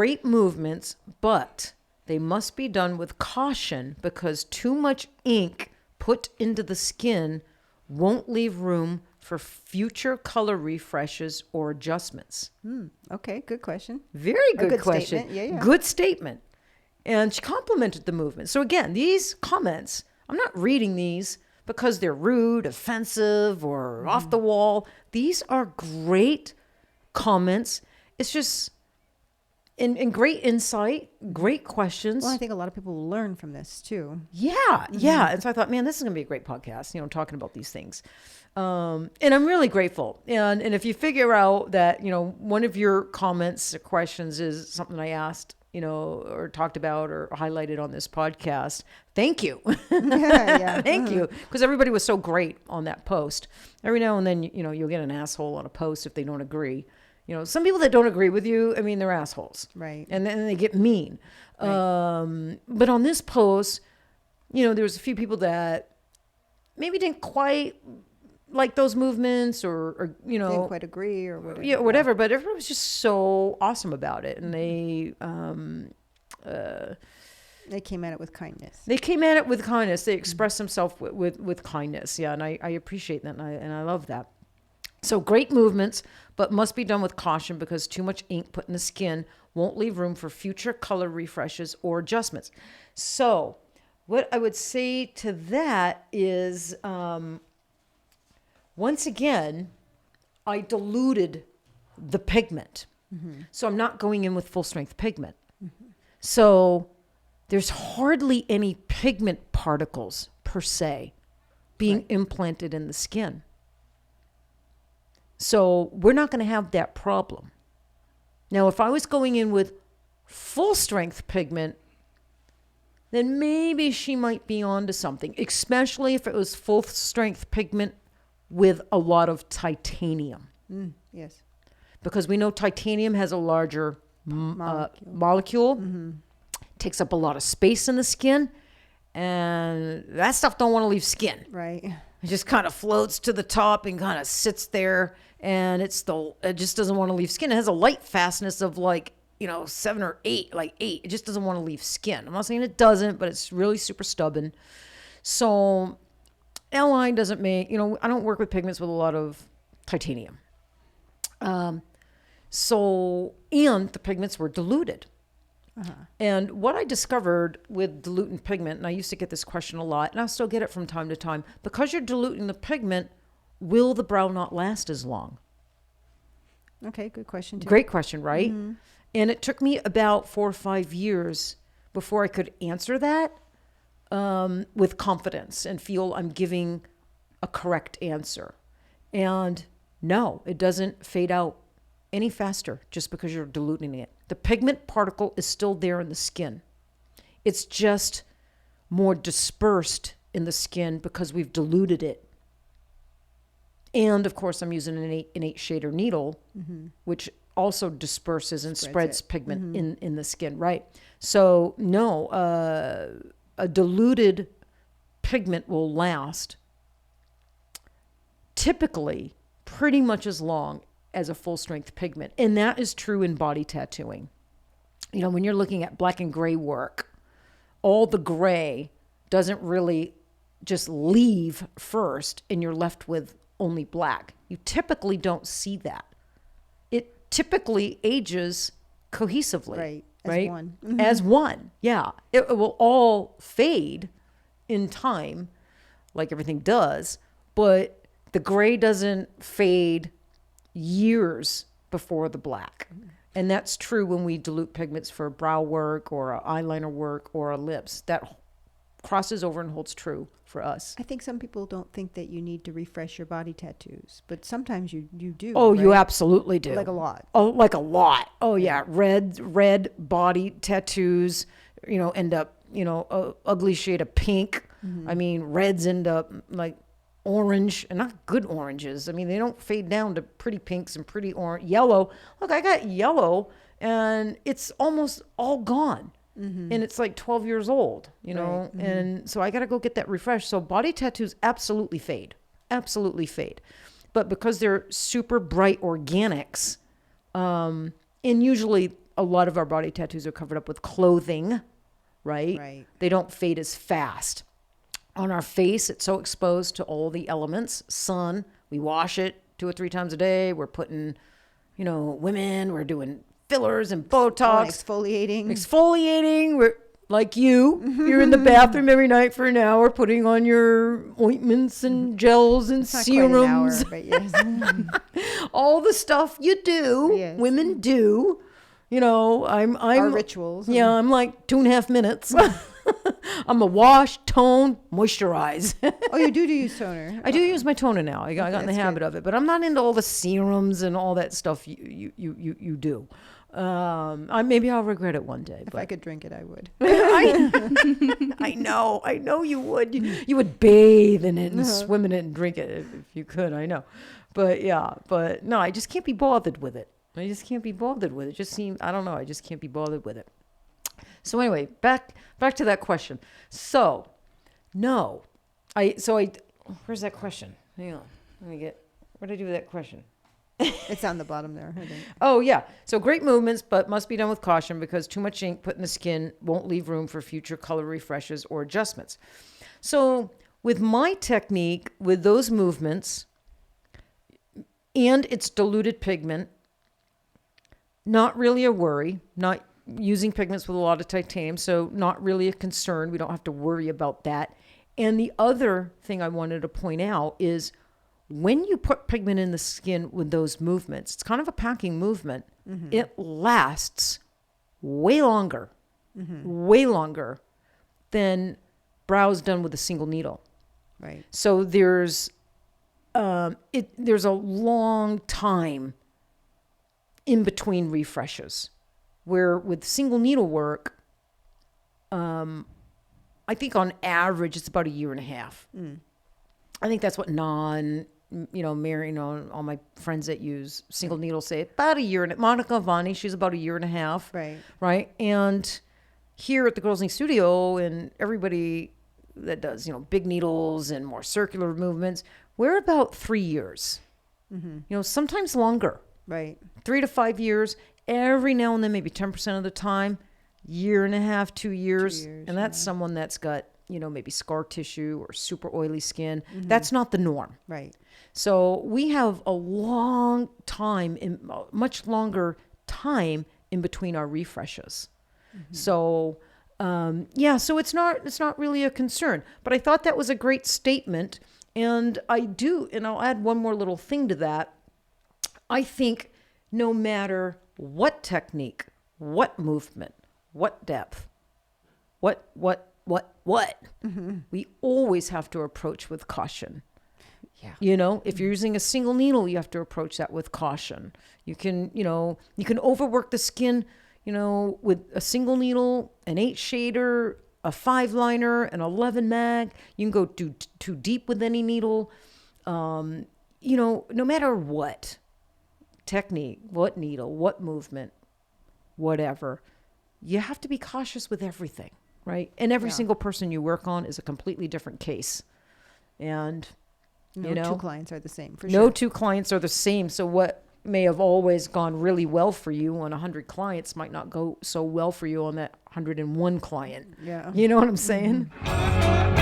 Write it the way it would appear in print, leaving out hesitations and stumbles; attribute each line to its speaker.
Speaker 1: great movements, but they must be done with caution because too much ink put into the skin won't leave room for future color refreshes or adjustments.
Speaker 2: Okay, good question.
Speaker 1: Very good,
Speaker 2: good
Speaker 1: question.
Speaker 2: statement. Yeah.
Speaker 1: Good statement. And she complimented the movement. So again, these comments, I'm not reading these because they're rude, offensive, or off the wall. These are great comments. It's just in great insight, great questions.
Speaker 2: Well, I think a lot of people will learn from this too.
Speaker 1: Yeah. And so I thought, man, this is going to be a great podcast, talking about these things. And I'm really grateful. And if you figure out that, one of your comments or questions is something I asked, or talked about or highlighted on this podcast, thank you.
Speaker 2: Yeah.
Speaker 1: Thank you. Because everybody was so great on that post. Every now and then, you'll get an asshole on a post if they don't agree. Some people that don't agree with you, they're assholes.
Speaker 2: Right.
Speaker 1: And then they get mean.
Speaker 2: Right.
Speaker 1: But on this post, there was a few people that maybe didn't quite like those movements or
Speaker 2: didn't quite agree or whatever.
Speaker 1: Yeah, whatever. But everyone was just so awesome about it. And they
Speaker 2: came at it with kindness.
Speaker 1: They came at it with kindness. They expressed themselves with kindness. Yeah. And I appreciate that. And I love that. So great movements, but must be done with caution because too much ink put in the skin won't leave room for future color refreshes or adjustments. So what I would say to that is, once again, I diluted the pigment. So I'm not going in with full strength pigment. So there's hardly any pigment particles per se being implanted in the skin. So we're not going to have that problem. Now, if I was going in with full strength pigment, then maybe she might be onto something, especially if it was full strength pigment with a lot of titanium.
Speaker 2: Yes.
Speaker 1: Because we know titanium has a larger molecule. Takes up a lot of space in the skin, and that stuff don't want to leave skin.
Speaker 2: Right.
Speaker 1: It just kind of floats to the top and kind of sits there, and it just doesn't want to leave skin. It has a light fastness of 7 or 8, like 8. It just doesn't want to leave skin. I'm not saying it doesn't, but it's really super stubborn. So Li doesn't make, I don't work with pigments with a lot of titanium. And the pigments were diluted. And what I discovered with diluting pigment, and I used to get this question a lot, and I'll still get it from time to time, because you're diluting the pigment, will the brow not last as long?
Speaker 2: Okay, good question too.
Speaker 1: Great question, right? And it took me about 4 or 5 years before I could answer that with confidence and feel I'm giving a correct answer. And no, it doesn't fade out any faster just because you're diluting it. The pigment particle is still there in the skin. It's just more dispersed in the skin because we've diluted it. And of course, I'm using an 8 shader needle, which also disperses and spreads pigment in the skin, right? So no, a diluted pigment will last typically pretty much as long as a full strength pigment. And that is true in body tattooing. When you're looking at black and gray work, all the gray doesn't really just leave first and you're left with only black. You typically don't see that. It typically ages cohesively.
Speaker 2: Right. As one.
Speaker 1: As one. Yeah. It will all fade in time like everything does, but the gray doesn't fade years before the black. And that's true when we dilute pigments for brow work or a eyeliner work or a lips. That crosses over and holds true for us.
Speaker 2: I think some people don't think that you need to refresh your body tattoos, but sometimes you do.
Speaker 1: Oh,
Speaker 2: right?
Speaker 1: you absolutely do.
Speaker 2: Like a lot.
Speaker 1: Oh, like a lot. Oh, yeah. Red body tattoos, end up, a ugly shade of pink. I mean, reds end up like orange, and not good oranges. I mean, they don't fade down to pretty pinks and pretty orange. Yellow. Look, I got yellow, and it's almost all gone. And it's like 12 years old,
Speaker 2: Right.
Speaker 1: And so I got to go get that refreshed. So body tattoos absolutely fade. But because they're super bright organics, and usually a lot of our body tattoos are covered up with clothing, right?
Speaker 2: Right.
Speaker 1: They don't fade as fast. On our face, it's so exposed to all the elements. Sun, we wash it 2 or 3 times a day. We're putting, women, we're doing fillers and Botox. Exfoliating. We're like you're in the bathroom every night for an hour, putting on your ointments and gels and serums.
Speaker 2: Not quite an hour, but yes.
Speaker 1: All the stuff you do,
Speaker 2: Yes.
Speaker 1: women do. I'm
Speaker 2: Our rituals.
Speaker 1: Yeah, I'm like 2.5 minutes. I'm a wash, tone, moisturize.
Speaker 2: Oh, you do use toner.
Speaker 1: I do use my toner now. I got in the
Speaker 2: That's
Speaker 1: habit
Speaker 2: good.
Speaker 1: of it, but I'm not into all the serums and all that stuff you do. Maybe I'll regret it one day.
Speaker 2: If
Speaker 1: But
Speaker 2: I could drink it, I would.
Speaker 1: I know you would. You would bathe in it and swim in it and drink it if you could. I know, but no, I just can't be bothered with it. I just can't be bothered with it. I don't know. I just can't be bothered with it. So anyway, back to that question. So, no, where's that question? Hang on. What did I do with that question?
Speaker 2: It's on the bottom there, I think.
Speaker 1: Oh, yeah. So great movements, but must be done with caution because too much ink put in the skin won't leave room for future color refreshes or adjustments. So with my technique, with those movements, and it's diluted pigment, not really a worry, not using pigments with a lot of titanium, so not really a concern. We don't have to worry about that. And the other thing I wanted to point out is when you put pigment in the skin with those movements, it's kind of a packing movement. Mm-hmm. It lasts way longer than brows done with a single needle.
Speaker 2: Right.
Speaker 1: So there's a long time in between refreshes, where with single needle work, I think on average it's about 1.5 years. I think that's what Mary, all my friends that use single needle say about 1 year. And Monica Vani, she's about 1.5 years.
Speaker 2: Right.
Speaker 1: Right. And here at the Girlz Ink studio, and everybody that does, big needles and more circular movements, we're about 3 years. Mm-hmm. Sometimes longer.
Speaker 2: Right.
Speaker 1: 3 to 5 years. Every now and then, maybe 10% of the time, 1.5 years, 2 years. And that's someone that's got, maybe scar tissue or super oily skin. Mm-hmm. That's not the norm.
Speaker 2: Right.
Speaker 1: So we have a long time, much longer time in between our refreshes. Mm-hmm. So, so it's not really a concern. But I thought that was a great statement. And I'll add one more little thing to that. I think no matter what technique, what movement, what depth, what, we always have to approach with caution. Yeah. If you're using a single needle, you have to approach that with caution. You can overwork the skin, with a single needle, an 8 shader, a 5 liner, an 11 mag. You can go too deep with any needle. No matter what technique, what needle, what movement, whatever, you have to be cautious with everything, right? And every single person you work on is a completely different case. And,
Speaker 2: No two clients are the same, for
Speaker 1: no
Speaker 2: sure.
Speaker 1: 2 clients are the same. So what may have always gone really well for you on 100 clients might not go so well for you on that 101 client.
Speaker 2: Yeah.
Speaker 1: You know what I'm saying? Mm-hmm.